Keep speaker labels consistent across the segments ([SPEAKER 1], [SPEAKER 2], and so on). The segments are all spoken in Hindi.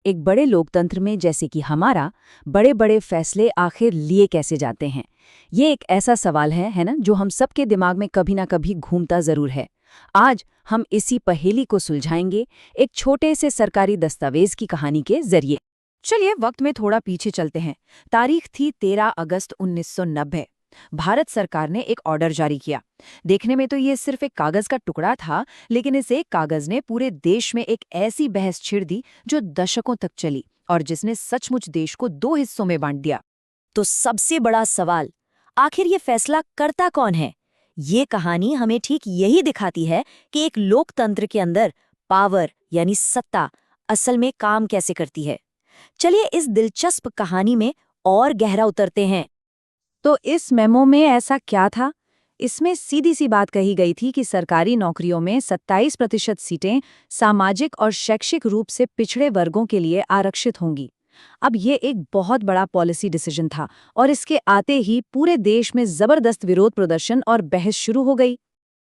[SPEAKER 1] एक बड़े लोकतंत्र में जैसे कि हमारा, बड़े बड़े फैसले आखिर लिए कैसे जाते हैं? ये एक ऐसा सवाल है ना, जो हम सबके दिमाग में कभी ना कभी घूमता जरूर है। आज हम इसी पहेली को सुलझाएंगे, एक छोटे से सरकारी दस्तावेज की कहानी के जरिए। चलिए वक्त में थोड़ा पीछे चलते हैं। तारीख थी 13 अगस्त 1990। भारत सरकार ने एक ऑर्डर जारी किया। देखने में तो ये सिर्फ एक कागज का टुकड़ा था, लेकिन इस एक कागज ने पूरे देश में एक ऐसी बहस छिड़ दी जो दशकों तक चली और जिसने सचमुच देश को दो हिस्सों में बांट दिया।
[SPEAKER 2] तो सबसे बड़ा सवाल, आखिर ये फैसला करता कौन है? ये कहानी हमें ठीक यही दिखाती है कि एक लोकतंत्र के अंदर पावर यानी सत्ता असल में काम कैसे करती है। चलिए इस दिलचस्प कहानी में और गहरा उतरते हैं।
[SPEAKER 1] तो इस मेमो में ऐसा क्या था? इसमें सीधी सी बात कही गई थी कि सरकारी नौकरियों में 27% सीटें सामाजिक और शैक्षिक रूप से पिछड़े वर्गों के लिए आरक्षित होंगी। अब ये एक बहुत बड़ा पॉलिसी डिसीजन था और इसके आते ही पूरे देश में जबरदस्त विरोध प्रदर्शन और बहस शुरू हो गई।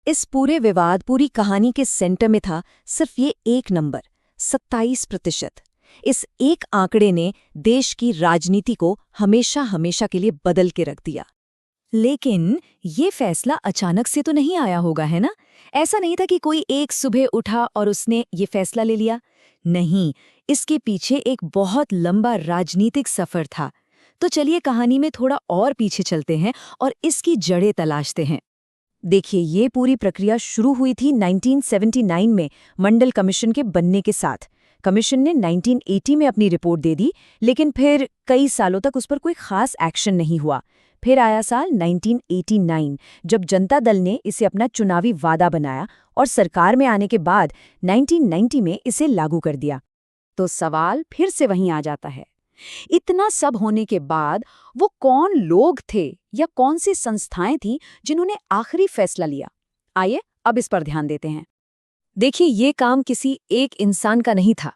[SPEAKER 2] इस पूरे विवाद, पूरी कहानी के सेंटर में था सिर्फ ये एक नंबर, 27%। इस एक आंकड़े ने देश की राजनीति को हमेशा हमेशा के लिए बदल के रख दिया। लेकिन ये फैसला अचानक से तो नहीं आया होगा, है ना? ऐसा नहीं था कि कोई एक सुबह उठा और उसने ये फैसला ले लिया। नहीं, इसके पीछे एक बहुत लंबा राजनीतिक सफर था। तो चलिए कहानी में थोड़ा और पीछे चलते हैं और इसकी जड़ें तलाशते हैं। देखिए, ये पूरी प्रक्रिया शुरू हुई थी 1979 में मंडल कमीशन के बनने के साथ। कमीशन ने 1980 में अपनी रिपोर्ट दे दी, लेकिन फिर कई सालों तक उस पर कोई खास एक्शन नहीं हुआ। फिर आया साल 1989, जब जनता दल ने इसे अपना चुनावी वादा बनाया और सरकार में आने के बाद 1990 में इसे लागू कर दिया।
[SPEAKER 1] तो सवाल फिर से वहीं आ जाता है, इतना सब होने के बाद वो कौन लोग थे या कौन सी संस्थाएं थीं जिन्होंने आखिरी फैसला लिया? आइए अब इस पर ध्यान देते हैं।
[SPEAKER 2] देखिए, ये काम किसी एक इंसान का नहीं था।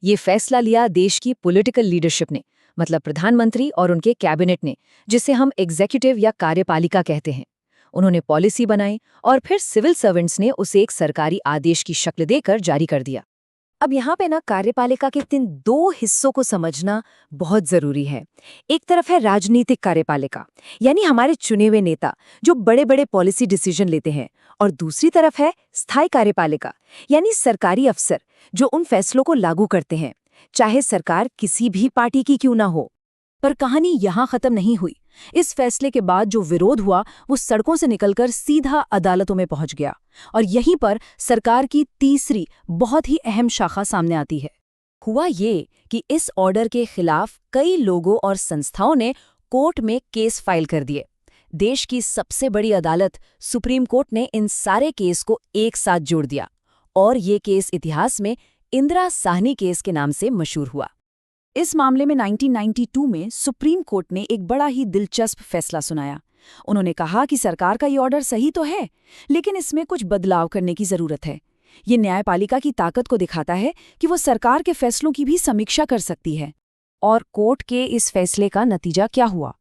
[SPEAKER 2] ये फैसला लिया देश की पॉलिटिकल लीडरशिप ने, मतलब प्रधानमंत्री और उनके कैबिनेट ने, जिसे हम एग्जीक्यूटिव या कार्यपालिका कहते हैं। उन्होंने पॉलिसी बनाई और फिर सिविल सर्वेंट्स ने उसे एक सरकारी आदेश की शक्ल देकर जारी कर दिया। अब यहाँ पे कार्यपालिका के तीन दो हिस्सों को समझना बहुत जरूरी है। एक तरफ है राजनीतिक कार्यपालिका, यानी हमारे चुने हुए नेता जो बड़े बड़े पॉलिसी डिसीजन लेते हैं, और दूसरी तरफ है स्थायी कार्यपालिका, यानी सरकारी अफसर जो उन फैसलों को लागू करते हैं, चाहे सरकार किसी भी पार्टी की क्यों ना हो। पर कहानी यहाँ खत्म नहीं हुई। इस फैसले के बाद जो विरोध हुआ वो सड़कों से निकलकर सीधा अदालतों में पहुंच गया, और यहीं पर सरकार की तीसरी बहुत ही अहम शाखा सामने आती है। हुआ ये कि इस ऑर्डर के खिलाफ कई लोगों और संस्थाओं ने कोर्ट में केस फाइल कर दिए। देश की सबसे बड़ी अदालत सुप्रीम कोर्ट ने इन सारे केस को एक साथ जोड़ दिया, और ये केस इतिहास में इंदिरा साहनी केस के नाम से मशहूर हुआ।
[SPEAKER 1] इस मामले में 1992 में सुप्रीम कोर्ट ने एक बड़ा ही दिलचस्प फैसला सुनाया। उन्होंने कहा कि सरकार का ये ऑर्डर सही तो है, लेकिन इसमें कुछ बदलाव करने की जरूरत है। ये न्यायपालिका की ताकत को दिखाता है कि वो सरकार के फैसलों की भी समीक्षा कर सकती है। और कोर्ट के इस फैसले का नतीजा क्या हुआ?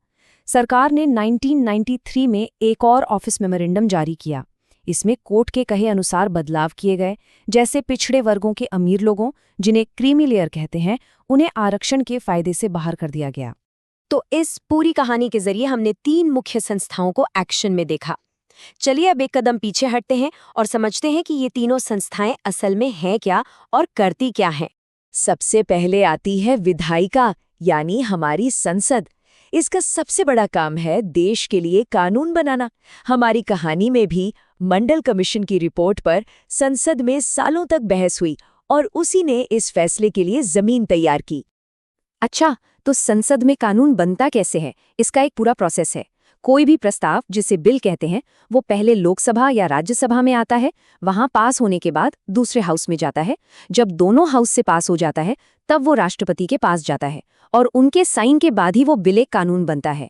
[SPEAKER 1] सरकार ने 1993 में एक और ऑफिस मेमोरेंडम जारी किया। इसमें कोर्ट के कहे अनुसार बदलाव किए गए, जैसे पिछड़े वर्गों के अमीर लोगों, जिन्हें क्रीमी लेयर कहते हैं, उन्हें आरक्षण के फायदे से बाहर कर दिया गया।
[SPEAKER 2] तो इस पूरी कहानी के जरिए हमने तीन मुख्य संस्थाओं को एक्शन में देखा। चलिए अब एक कदम पीछे हटते हैं और समझते हैं कि ये तीनों संस्थाएं असल में हैं क्या और करती क्या हैं। सबसे पहले आती है विधायिका, यानी हमारी संसद। इसका सबसे बड़ा काम है देश के लिए कानून बनाना। हमारी कहानी में भी मंडल कमीशन की रिपोर्ट पर संसद में सालों तक बहस हुई और उसी ने इस फैसले के लिए जमीन तैयार की। अच्छा, तो संसद में कानून बनता कैसे है? इसका एक पूरा प्रोसेस है। कोई भी प्रस्ताव, जिसे बिल कहते हैं, वो पहले लोकसभा या राज्यसभा में आता है। वहां पास होने के बाद दूसरे हाउस में जाता है। जब दोनों हाउस से पास हो जाता है, तब वो राष्ट्रपति के पास जाता है, और उनके साइन के बाद ही वो बिल एक कानून बनता है।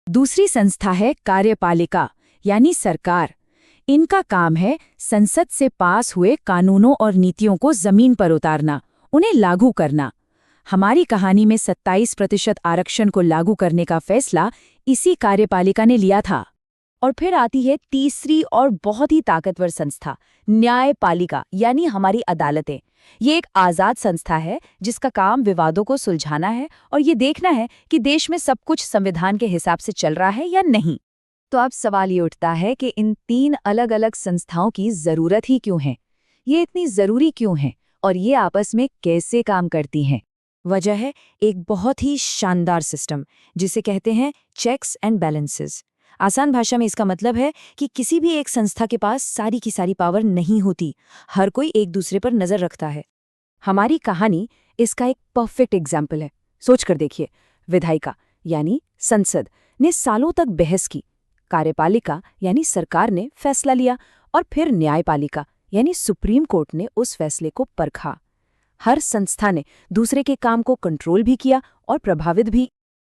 [SPEAKER 1] दूसरी संस्था है कार्यपालिका, यानी सरकार। इनका काम है संसद से पास हुए कानूनों और नीतियों को जमीन पर उतारना, उन्हें लागू करना। हमारी कहानी में 27% आरक्षण को लागू करने का फैसला इसी कार्यपालिका ने लिया था। और फिर आती है तीसरी और बहुत ही ताकतवर संस्था, न्यायपालिका यानी हमारी अदालतें। ये एक आज़ाद संस्था है जिसका काम विवादों को सुलझाना है और ये देखना है कि देश में सब कुछ संविधान के हिसाब से चल रहा है या नहीं। तो अब सवाल ये उठता है कि इन 3 अलग-अलग संस्थाओं की ज़रूरत ही क्यों है? ये इतनी ज़रूरी क्यों है और ये आपस में कैसे काम करती हैं? वजह है एक बहुत ही शानदार सिस्टम जिसे कहते हैं चेक्स एंड बैलेंसेस। आसान भाषा में इसका मतलब है कि किसी भी एक संस्था के पास सारी की सारी पावर नहीं होती, हर कोई एक दूसरे पर नजर रखता है। हमारी कहानी इसका एक परफेक्ट एग्जाम्पल है। सोच कर देखिए, विधायिका यानी संसद ने सालों तक बहस की, कार्यपालिका यानी सरकार ने फैसला लिया और फिर न्यायपालिका यानी सुप्रीम कोर्ट ने उस फैसले को परखा। हर संस्था ने दूसरे के काम को कंट्रोल भी किया और प्रभावित भी।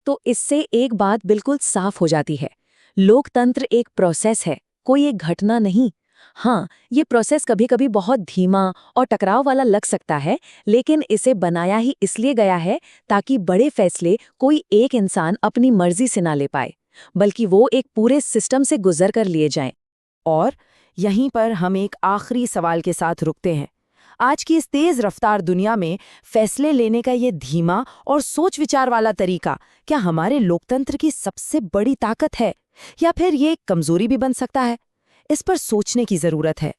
[SPEAKER 2] तो इससे एक बात बिल्कुल साफ हो जाती है, लोकतंत्र एक प्रोसेस है, कोई एक घटना नहीं। हाँ, ये प्रोसेस कभी-कभी बहुत धीमा और टकराव वाला लग सकता है, लेकिन इसे बनाया ही इसलिए गया है ताकि बड़े फैसले कोई एक इंसान अपनी मर्जी से ना ले पाए, बल्कि वो एक पूरे सिस्टम से गुजर कर लिए जाएं।
[SPEAKER 1] और यहीं पर हम एक आखिरी सवाल के साथ रुकते हैं। आज की इस तेज रफ्तार दुनिया में फैसले लेने का ये धीमा और सोच विचार वाला तरीका क्या हमारे लोकतंत्र की सबसे बड़ी ताकत है या फिर ये एक कमजोरी भी बन सकता है? इस पर सोचने की जरूरत है।